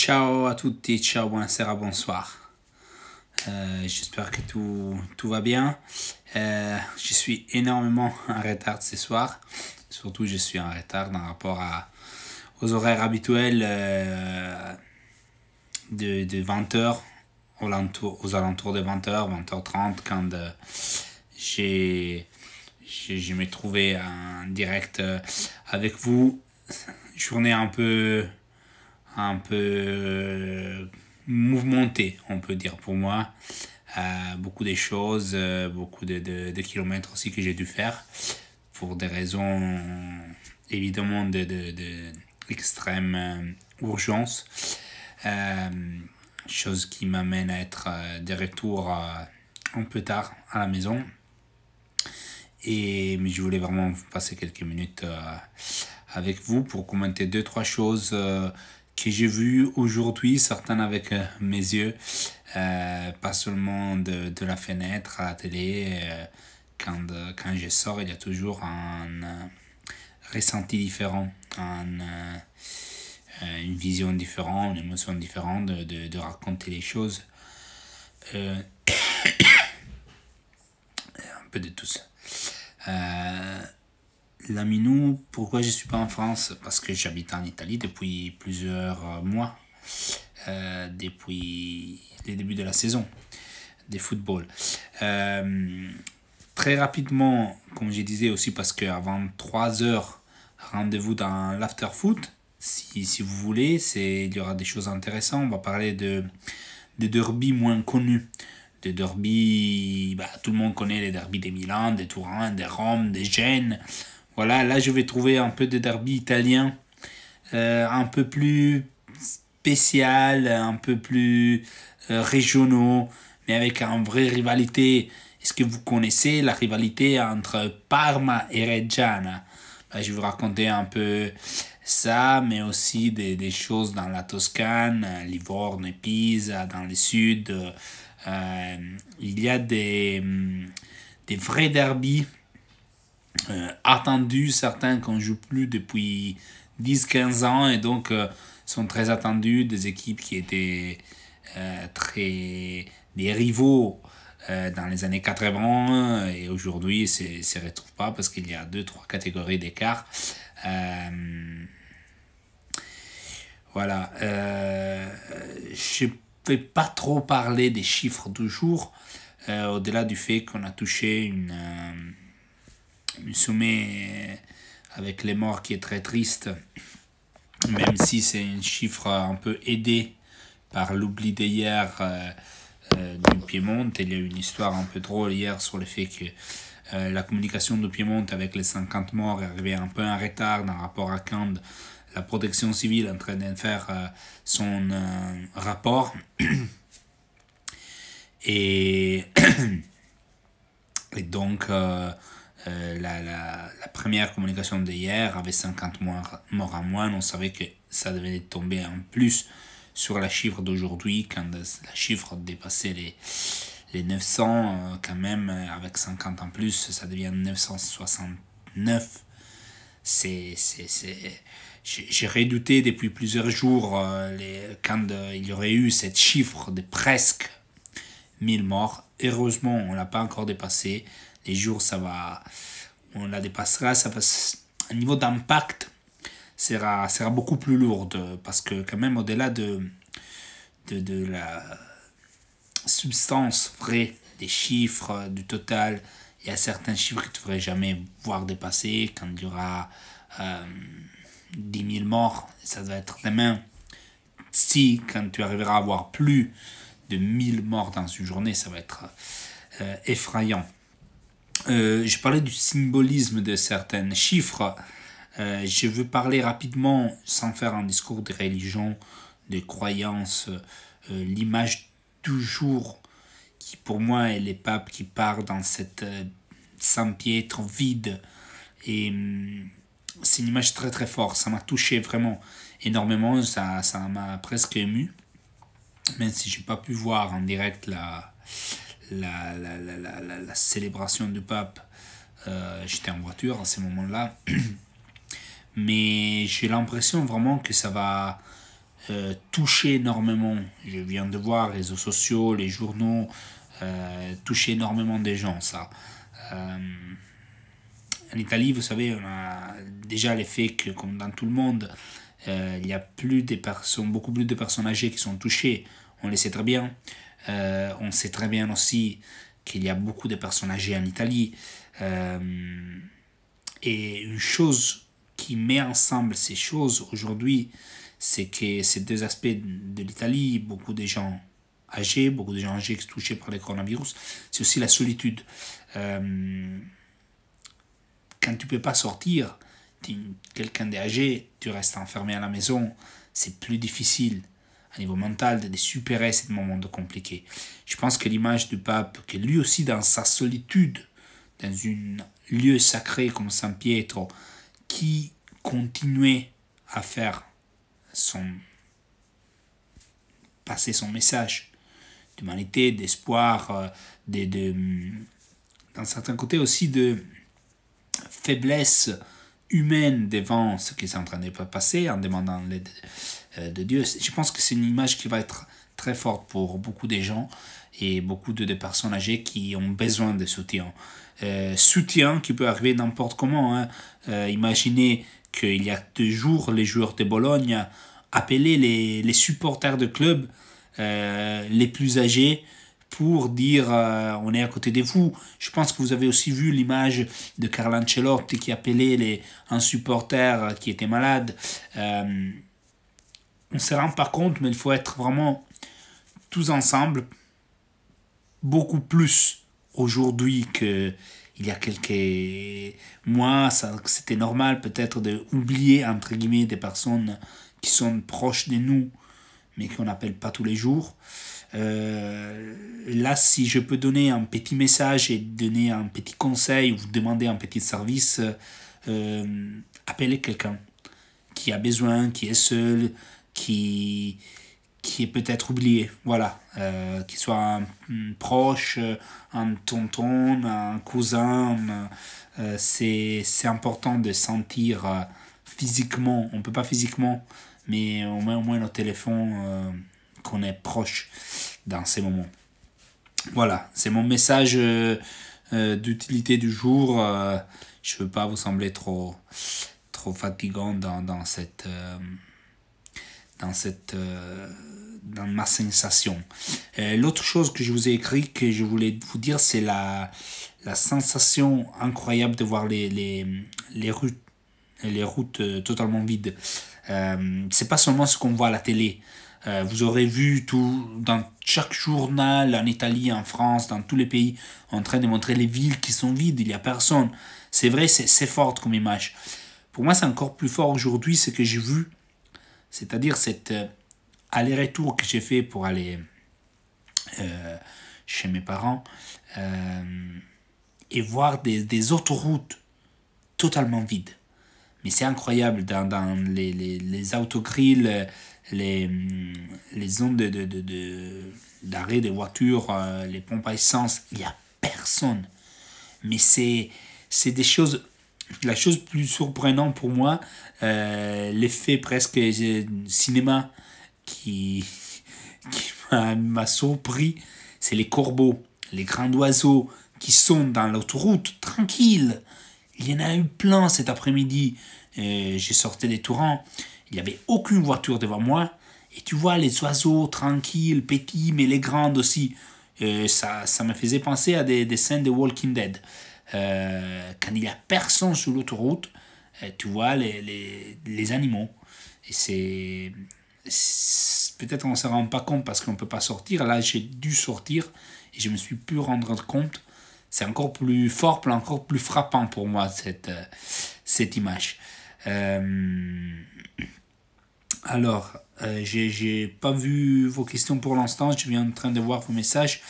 Ciao a tutti, ciao, buonasera, bonsoir. J'espère que tout va bien. Je suis énormément en retard ce soir. Surtout, je suis en retard par rapport aux horaires habituels de 20h, aux alentours de 20h, 20h30, quand je me trouvais en direct avec vous. Journée un peu mouvementé, on peut dire pour moi. Beaucoup de choses, beaucoup de kilomètres aussi que j'ai dû faire pour des raisons évidemment d'extrême urgence. Chose qui m'amène à être de retour un peu tard à la maison. Mais je voulais vraiment passer quelques minutes avec vous pour commenter 2-3 choses que j'ai vues aujourd'hui, certaines avec mes yeux, pas seulement de la fenêtre à la télé. Quand je sors, il y a toujours un ressenti différent, une vision différente, une émotion différente de raconter les choses. Un peu de tout ça. Laminou, pourquoi je ne suis pas en France? Parce que j'habite en Italie depuis plusieurs mois, depuis le début de la saison de football. Très rapidement, comme je disais aussi, parce qu'avant 3 heures, rendez-vous dans l'after-foot. Si vous voulez, il y aura des choses intéressantes. On va parler de derby moins connus. Des derby, tout le monde connaît les derbys des Milan, des Turin, des Rome, des Gênes. Voilà, là je vais trouver un peu de derby italien, un peu plus spécial, un peu plus régionaux, mais avec une vraie rivalité. Est-ce que vous connaissez la rivalité entre Parma et Reggiana? Je vais vous raconter un peu ça, mais aussi des choses dans la Toscane, Livorno et Pisa, dans le sud. Il y a des vrais derbys attendus, certains qu'on ne joue plus depuis 10-15 ans et donc sont très attendus, des équipes qui étaient des rivaux dans les années 80 et aujourd'hui ne se retrouvent pas parce qu'il y a 2-3 catégories d'écart. Voilà. Je ne vais pas trop parler des chiffres du jour, au-delà du fait qu'on a touché une sommet avec les morts qui est très triste, même si c'est un chiffre un peu aidé par l'oubli d'hier du Piémont. Il y a eu une histoire un peu drôle hier sur le fait que la communication du Piémont avec les 50 morts est arrivée un peu en retard dans rapport à quand la protection civile est en train de faire son rapport. Et donc la première communication d'hier avait 50 morts en moins. On savait que ça devait tomber en plus sur la chiffre d'aujourd'hui, quand la chiffre dépassait les 900, quand même, avec 50 en plus, ça devient 969. J'ai redouté depuis plusieurs jours quand il y aurait eu cette chiffre de presque 1000 morts. Heureusement, on ne l'a pas encore dépassé. Les jours, on la dépassera. Ça va, un niveau d'impact sera beaucoup plus lourd parce que quand même au-delà de la substance vraie des chiffres, du total, il y a certains chiffres que tu ne devrais jamais voir dépasser. Quand il y aura 10 000 morts, ça va être demain. Quand tu arriveras à avoir plus de 1000 morts dans une journée, ça va être effrayant. Je parlais du symbolisme de certains chiffres. Je veux parler rapidement, sans faire un discours de religion, de croyance, l'image du jour qui pour moi est les papes qui partent dans cette Saint-Pietro vide. Et c'est une image très très forte, ça m'a touché vraiment énormément, ça m'a presque ému, même si je n'ai pas pu voir en direct la célébration du pape. J'étais en voiture à ce moment-là, mais j'ai l'impression vraiment que ça va touché énormément. Je viens de voir les réseaux sociaux, les journaux, touché énormément des gens, ça. En Italie, vous savez, on a déjà l'effet que, comme dans tout le monde, il y a beaucoup plus de personnes âgées qui sont touchées. On le sait très bien. On sait très bien aussi qu'il y a beaucoup de personnes âgées en Italie. Et une chose qui met ensemble ces choses aujourd'hui, c'est que ces deux aspects de l'Italie, beaucoup de gens âgés touchés par le coronavirus, c'est aussi la solitude. Quand tu ne peux pas sortir, quelqu'un d'âgé, tu restes enfermé à la maison, c'est plus difficile à niveau mental de supérer ces moments de compliqués. Je pense que l'image du pape, que lui aussi dans sa solitude, dans un lieu sacré comme San Pietro, qui continuait à faire passer son message d'humanité, d'espoir, d'un certain côté aussi de faiblesse humaine devant ce qui est en train de passer, en demandant l'aide de Dieu. Je pense que c'est une image qui va être très forte pour beaucoup de gens et beaucoup de personnes âgées qui ont besoin de soutien. Soutien qui peut arriver n'importe comment. Hein. Imaginez qu'il y a 2 jours, les joueurs de Bologne appelaient les supporters de club les plus âgés pour dire on est à côté de vous. Je pense que vous avez aussi vu l'image de Carlo Ancelotti qui appelait un supporter qui était malade. On ne se rend pas compte, mais il faut être vraiment tous ensemble, beaucoup plus aujourd'hui qu'il y a quelques mois. C'était normal peut-être d'oublier, entre guillemets, des personnes qui sont proches de nous, mais qu'on n'appelle pas tous les jours. Là, si je peux donner un petit message et donner un petit conseil ou vous demander un petit service, appelez quelqu'un qui a besoin, qui est seul, qui est peut-être oublié. Voilà, qu'il soit un proche, un tonton, un cousin. C'est important de sentir physiquement, on ne peut pas physiquement, mais au moins au téléphone, qu'on est proche dans ces moments. Voilà, c'est mon message d'utilité du jour. Je ne veux pas vous sembler trop fatigant dans ma sensation. L'autre chose que je vous ai écrit, que je voulais vous dire, c'est la sensation incroyable de voir les routes totalement vides. C'est pas seulement ce qu'on voit à la télé. Vous aurez vu tout dans chaque journal en Italie, en France, dans tous les pays, en train de montrer les villes qui sont vides, il n'y a personne. C'est vrai, c'est fort comme image. Pour moi, c'est encore plus fort aujourd'hui ce que j'ai vu, c'est-à-dire cet aller-retour que j'ai fait pour aller chez mes parents et voir des autoroutes totalement vides. Mais c'est incroyable, dans les autogrilles, les zones d'arrêt des voitures, les pompes à essence, il n'y a personne. Mais c'est des choses, la chose plus surprenante pour moi, l'effet presque cinéma qui m'a surpris, c'est les corbeaux, les grands oiseaux qui sont dans l'autoroute, tranquilles. Il y en a eu plein cet après-midi. J'ai sorti des torrents. Il n'y avait aucune voiture devant moi. Et tu vois les oiseaux tranquilles, petits, mais les grandes aussi. Ça me faisait penser à des scènes de Walking Dead. Quand il n'y a personne sur l'autoroute, tu vois les animaux. Et peut-être on ne se rend pas compte parce qu'on ne peut pas sortir. Là, j'ai dû sortir et je me suis pu rendre compte. C'est encore plus fort, encore plus frappant pour moi, cette image. Alors, j'ai pas vu vos questions pour l'instant, je viens en train de voir vos messages.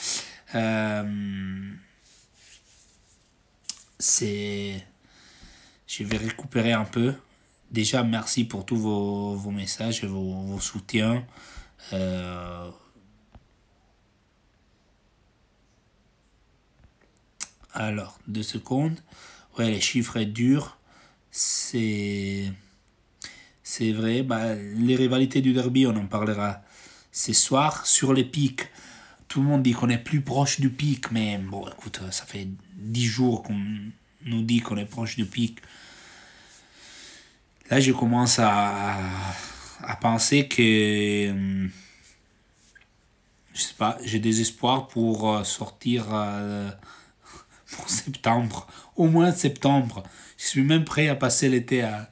Je vais récupérer un peu. Déjà, merci pour tous vos messages et vos soutiens. Alors, 2 secondes. Ouais, les chiffres durs, c'est c'est vrai. Bah, les rivalités du derby, on en parlera ce soir. Sur les pics, tout le monde dit qu'on est plus proche du pic, mais bon, écoute, ça fait 10 jours qu'on nous dit qu'on est proche du pic. Là, je commence à penser que, je sais pas, j'ai des espoirs pour sortir pour septembre, au moins septembre. Je suis même prêt à passer l'été à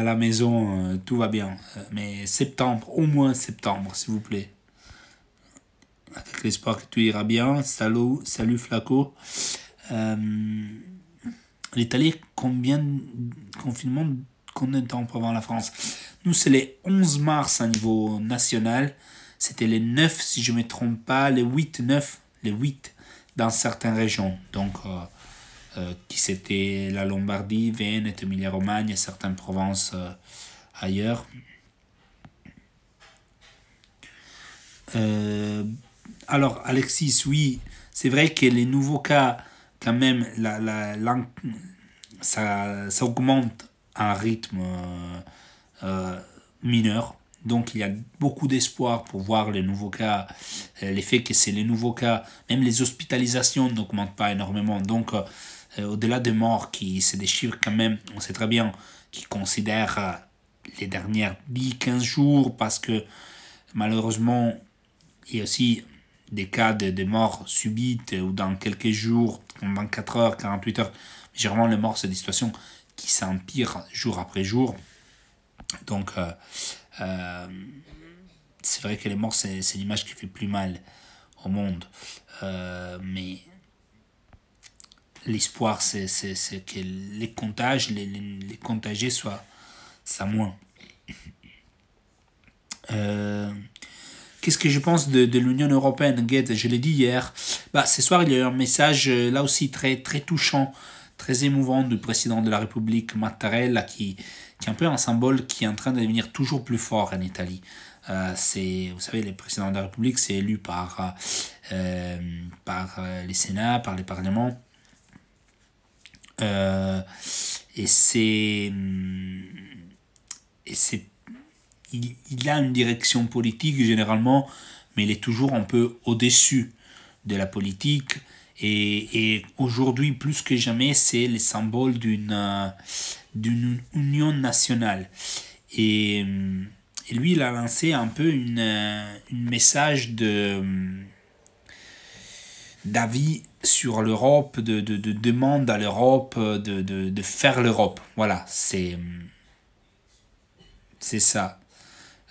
la maison, tout va bien. Mais septembre, au moins septembre, s'il vous plaît. Avec l'espoir que tout ira bien. Salut Flaco. L'Italie, combien de temps avant la France? Nous, c'est les 11 mars à niveau national. C'était les 9, si je ne me trompe pas, les 8, 9, les 8 dans certaines régions. Donc, qui c'était la Lombardie, Venette, Emilia-Romagne et certaines provinces ailleurs. Alors, Alexis, oui, c'est vrai que les nouveaux cas, quand même, ça augmente à un rythme mineur. Donc, il y a beaucoup d'espoir pour voir les nouveaux cas. L'effet que c'est les nouveaux cas, même les hospitalisations n'augmentent pas énormément. Donc, au-delà des morts, c'est des chiffres quand même, on sait très bien, qui considèrent les dernières 10-15 jours, parce que malheureusement, il y a aussi des cas de mort subite ou dans quelques jours, dans 24 heures, 48 heures. Généralement, les morts, c'est des situations qui s'empirent jour après jour. Donc, c'est vrai que les morts, c'est l'image qui fait plus mal au monde. Mais l'espoir, c'est que les contages, les contagiés soient moins. Qu'est-ce que je pense de l'Union européenne, Gued? Je l'ai dit hier. Bah, ce soir, il y a eu un message là aussi très, très touchant, très émouvant du président de la République, Mattarella, qui est un peu un symbole qui est en train de devenir toujours plus fort en Italie. Vous savez, le président de la République, c'est élu par les Sénats, par les parlements. Et c'est il a une direction politique généralement, mais il est toujours un peu au-dessus de la politique. Et aujourd'hui, plus que jamais, c'est le symbole d'une union nationale. Et lui, il a lancé un peu une message d'avis sur l'Europe, de demande à l'Europe de faire l'Europe. Voilà, c'est ça.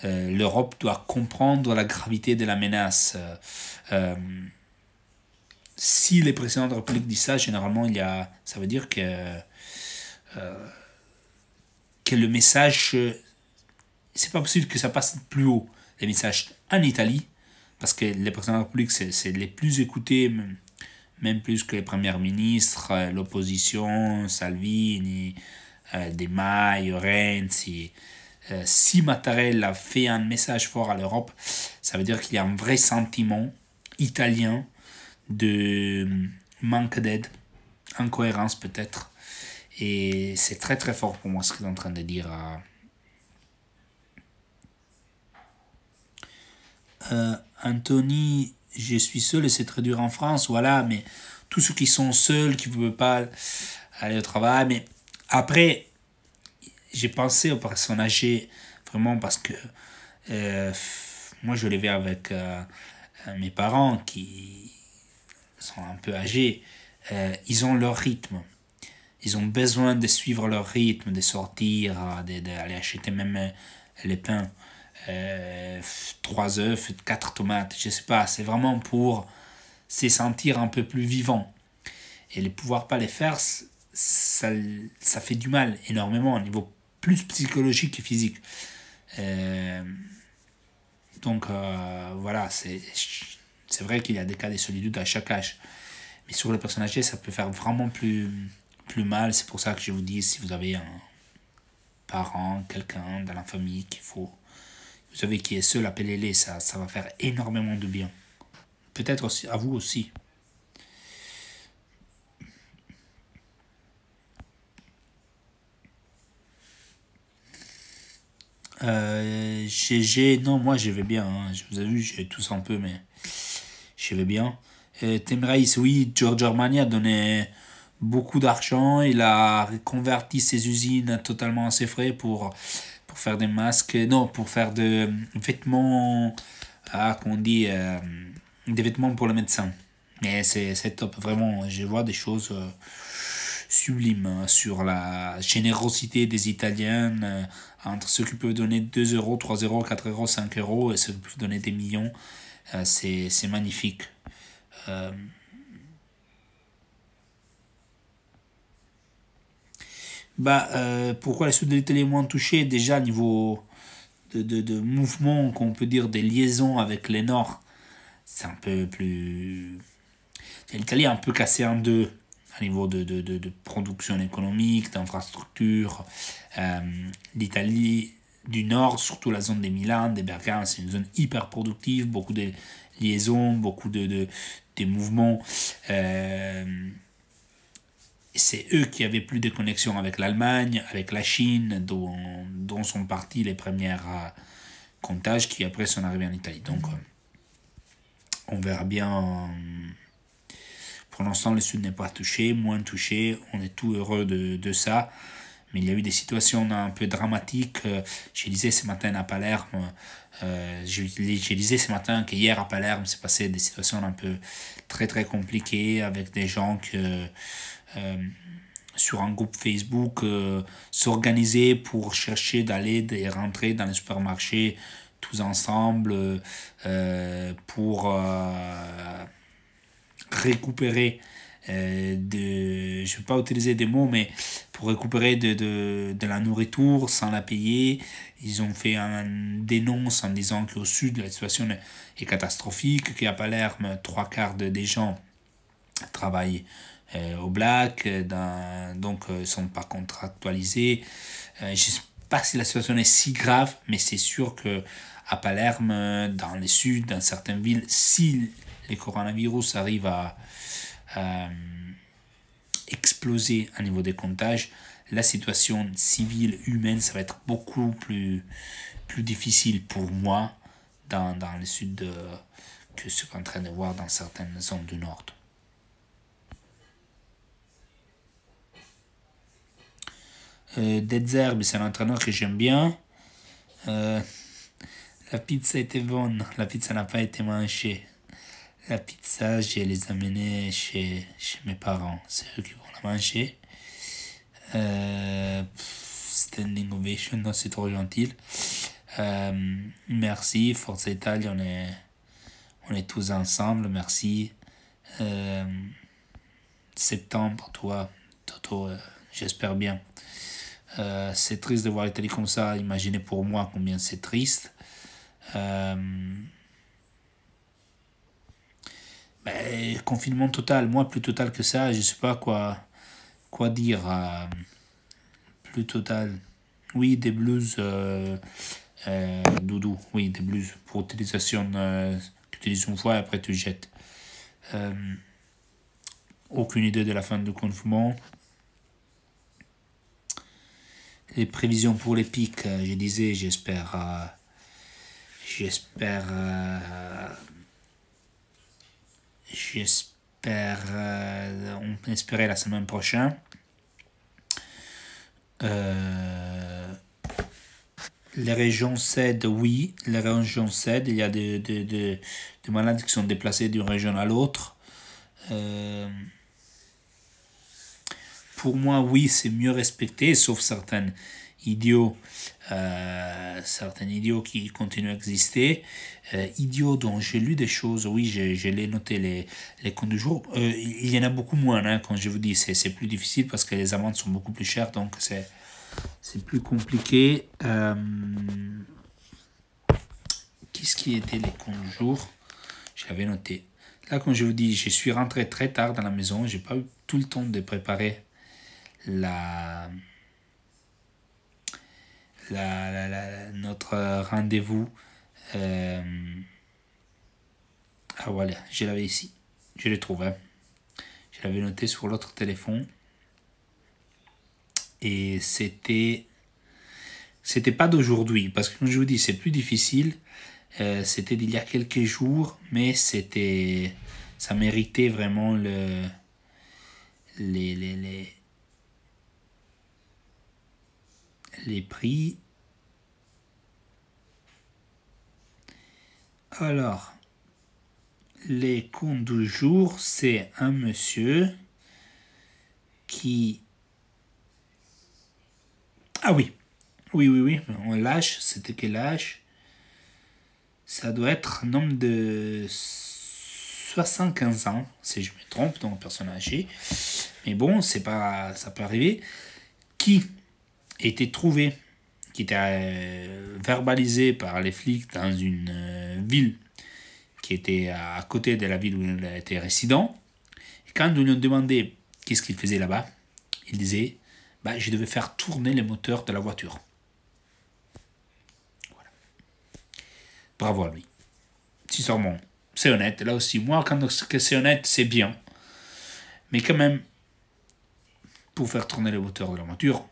L'Europe doit comprendre la gravité de la menace. Si les présidents de la République disent ça, généralement, ça veut dire que le message, c'est pas possible que ça passe plus haut, les messages en Italie, parce que les présidents de la République, c'est les plus écoutés, même plus que les premiers ministres, l'opposition, Salvini, De Maio, Renzi. Si Mattarella fait un message fort à l'Europe, ça veut dire qu'il y a un vrai sentiment italien de manque d'aide, incohérence peut-être. Et c'est très très fort pour moi ce qu'il est en train de dire. Anthony, je suis seul et c'est très dur en France, voilà, mais tous ceux qui sont seuls, qui ne peuvent pas aller au travail, mais après, j'ai pensé aux personnes âgées, vraiment, parce que moi je l'ai vu avec mes parents qui sont un peu âgés. Ils ont leur rythme. Ils ont besoin de suivre leur rythme, de sortir, d'aller acheter même les pains. 3 œufs, 4 tomates, je sais pas. C'est vraiment pour se sentir un peu plus vivant. Et ne pouvoir pas les faire, ça fait du mal énormément au niveau plus psychologique que physique. Donc voilà, c'est vrai qu'il y a des cas de solitude à chaque âge. Mais sur les personnes âgées, ça peut faire vraiment plus mal. C'est pour ça que je vous dis, si vous avez un parent, quelqu'un dans la famille vous savez qui est seul, appelez-les, ça va faire énormément de bien. Peut-être aussi, à vous aussi. GG, non, moi je vais bien. Hein. Je vous ai vu, j'ai tous un peu, mais je vais bien. Temraïs, oui, Giorgio Armani a donné beaucoup d'argent. Il a reconverti ses usines totalement à ses frais pour faire des masques. Non, pour faire des vêtements. Ah, qu'on dit. Des vêtements pour les médecins. Mais c'est top, vraiment. Je vois des choses sublimes sur la générosité des Italiens entre ceux qui peuvent donner 2 euros, 3 euros, 4 euros, 5 euros et ceux qui peuvent donner des millions. C'est magnifique. Euh, Pourquoi les sud de l'Italie est moins touchés? Déjà, niveau de mouvement, qu'on peut dire des liaisons avec les Nord, c'est un peu plus. L'Italie est un peu cassée en deux à niveau de production économique, d'infrastructures. Euh, L'Italie du Nord, surtout la zone des Milan, des Bergame, c'est une zone hyper productive, beaucoup de liaisons, beaucoup de mouvements. C'est eux qui avaient plus de connexions avec l'Allemagne, avec la Chine, dont sont partis les premières comptages qui après sont arrivés en Italie. Donc on verra bien. Pour l'instant, le Sud n'est pas touché, moins touché. On est tout heureux de ça. Mais il y a eu des situations un peu dramatiques. Je disais ce matin à Palerme, je disais ce matin qu'hier à Palerme, c'est passé des situations un peu très très compliquées avec des gens que sur un groupe Facebook s'organiser pour chercher d'aller et rentrer dans les supermarchés tous ensemble pour récupérer je ne vais pas utiliser des mots, mais pour récupérer de la nourriture sans la payer. Ils ont fait un dénonce en disant qu'au sud, la situation est catastrophique, qu'à Palerme, 3 quarts des gens travaillent au black, donc ils ne sont pas contractualisés. Je ne sais pas si la situation est si grave, mais c'est sûr que à Palerme, dans le sud, dans certaines villes, si le coronavirus arrive à exploser à niveau des comptages, la situation civile, humaine, ça va être beaucoup plus difficile pour moi dans le sud que ce qu'on est en train de voir dans certaines zones du nord. Detzerbe, c'est un entraîneur que j'aime bien. La pizza était bonne, la pizza n'a pas été mangée. La pizza, je les amenés chez mes parents, c'est eux qui vont la manger. Standing ovation, non, c'est trop gentil. Merci, Forza Italia, on est tous ensemble, merci. Septembre, toi, Toto, j'espère bien. C'est triste de voir l'Italie comme ça, imaginez pour moi combien c'est triste. Confinement total, moi plus total que ça, je sais pas quoi dire. Plus total. Oui, des blues, doudou, oui, des blues pour utilisation, tu utilises une fois et après tu jettes. Aucune idée de la fin du confinement. Les prévisions pour les pics, je disais, j'espère, on peut espérer la semaine prochaine. Les régions cèdent, oui, les régions cèdent. Il y a des malades qui sont déplacés d'une région à l'autre. Pour moi, oui, c'est mieux respecté, sauf certains idiots qui continuent à exister. Idiots dont j'ai lu des choses, oui, je l'ai noté les comptes du jour. Il y en a beaucoup moins, hein, quand je vous dis, c'est plus difficile parce que les amendes sont beaucoup plus chères, donc c'est plus compliqué. Qu'est-ce qui était les comptes du jour? Je l'avais noté. Là, comme je vous dis, je suis rentré très tard dans la maison, j'ai pas eu tout le temps de préparer notre rendez-vous. Ah voilà, je l'avais ici. Je l'ai trouvé. Je l'avais noté sur l'autre téléphone. Et c'était c'était pas d'aujourd'hui, parce que comme je vous dis, c'est plus difficile. C'était d'il y a quelques jours, mais ça méritait vraiment les prix. Alors, les comptes du jour, c'est un monsieur qui... Ah oui, oui, l'âge, c'était quel âge? Ça doit être un homme de 75 ans, si je me trompe, donc personne âgée. Mais bon, c'est pas, ça peut arriver. Qui était trouvé, qui était verbalisé par les flics dans une ville qui était à côté de la ville où il était résident. Et quand ils lui ont demandé qu'est-ce qu'il faisait là-bas, il disait je devais faire tourner les moteurs de la voiture. Voilà. Bravo à lui. Sincèrement, c'est honnête. Là aussi, moi, quand c'est honnête, c'est bien. Mais quand même, pour faire tourner les moteurs de la voiture,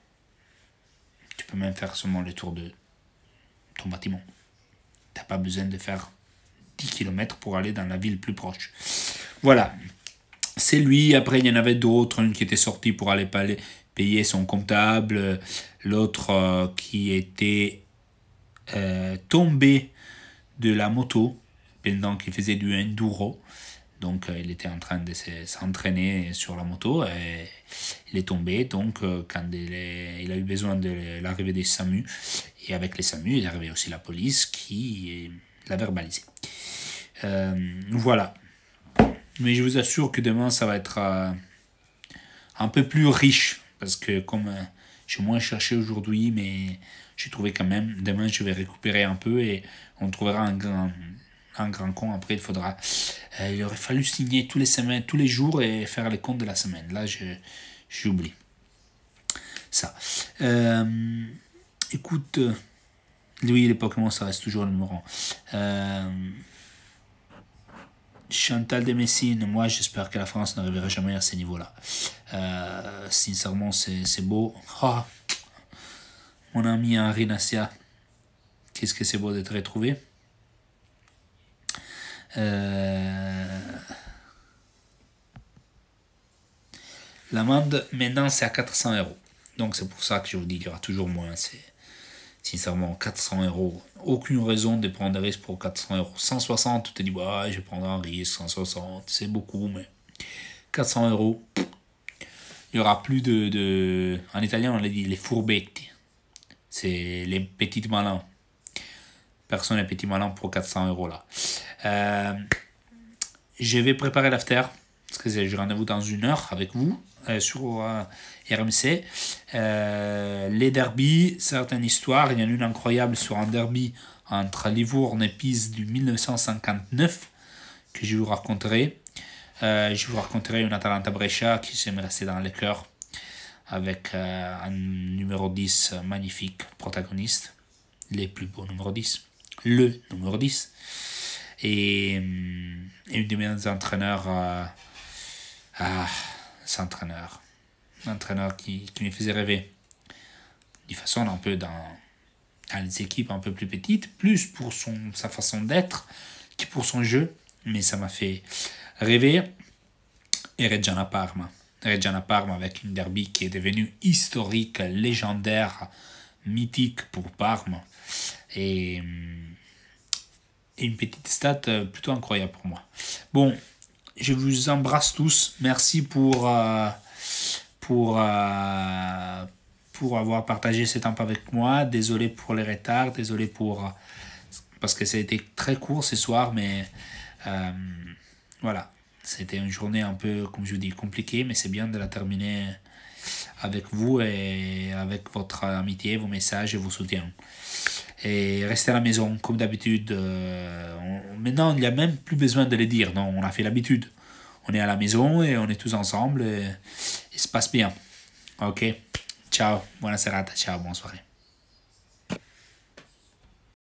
tu peux même faire seulement le tour de ton bâtiment. Tu n'as pas besoin de faire 10 km pour aller dans la ville plus proche. Voilà. C'est lui. Après, il y en avait d'autres. Une qui était sortie pour aller payer son comptable. L'autre qui était tombé de la moto pendant qu'il faisait du enduro. Donc, il était en train de s'entraîner sur la moto et il est tombé. Donc, quand il a eu besoin de l'arrivée des SAMU, et avec les SAMU, il est arrivé aussi la police qui l'a verbalisé. Voilà. Mais je vous assure que demain, ça va être un peu plus riche. Parce que comme j'ai moins cherché aujourd'hui, mais j'ai trouvé quand même, demain, je vais récupérer un peu et on trouvera un grand compte. Après, il aurait fallu signer tous les jours et faire les comptes de la semaine. Là, j'oublie ça. Écoute, lui, les Pokémon, ça reste toujours le numéro 1. Chantal de Messine, moi j'espère que la France n'arrivera jamais à ces niveaux-là. Sincèrement, c'est beau. Oh, mon ami Henri Nassia, qu'est-ce que c'est beau d'être retrouvé. L'amende maintenant c'est à 400 €. Donc c'est pour ça que je vous dis qu'il y aura toujours moins. C'est sincèrement 400 €. Aucune raison de prendre des risques pour 400 €. 160, tu te dis je vais prendre un risque. 160, c'est beaucoup, mais 400 €. Il y aura plus en italien on l'a dit les fourbetti. C'est les petits malins. Personne n'est petit malin pour 400 € là. Je vais préparer l'after. Parce que j'ai rendez-vous dans 1 heure avec vous sur RMC. Les derbies, certaines histoires. Il y en a une incroyable sur un derby entre Livourne et Pise du 1959 que je vous raconterai. Je vous raconterai une Atalanta Brescia qui s'est restée dans les cœurs avec un numéro 10 magnifique, protagoniste. Les plus beaux numéro 10. Le numéro 10. Et une des meilleurs entraîneurs, un entraîneur qui me faisait rêver, de façon un peu dans les équipes un peu plus petites, plus pour sa façon d'être que pour son jeu, mais ça m'a fait rêver. Et Reggiana Parma avec une derby qui est devenue historique, légendaire, mythique pour Parme, et une petite stat plutôt incroyable pour moi. Bon, je vous embrasse tous. Merci pour avoir partagé ce temps avec moi. Désolé pour les retards, désolé parce que ça a été très court ce soir, mais voilà. C'était une journée un peu, comme je vous dis, compliquée, mais c'est bien de la terminer avec vous et avec votre amitié, vos messages et vos soutiens. Et restez à la maison, comme d'habitude. Maintenant, il n'y a même plus besoin de le dire. Non, on a fait l'habitude. On est à la maison et on est tous ensemble et ça se passe bien. Ok. Ciao. Buona serata. Ciao. Bonne soirée.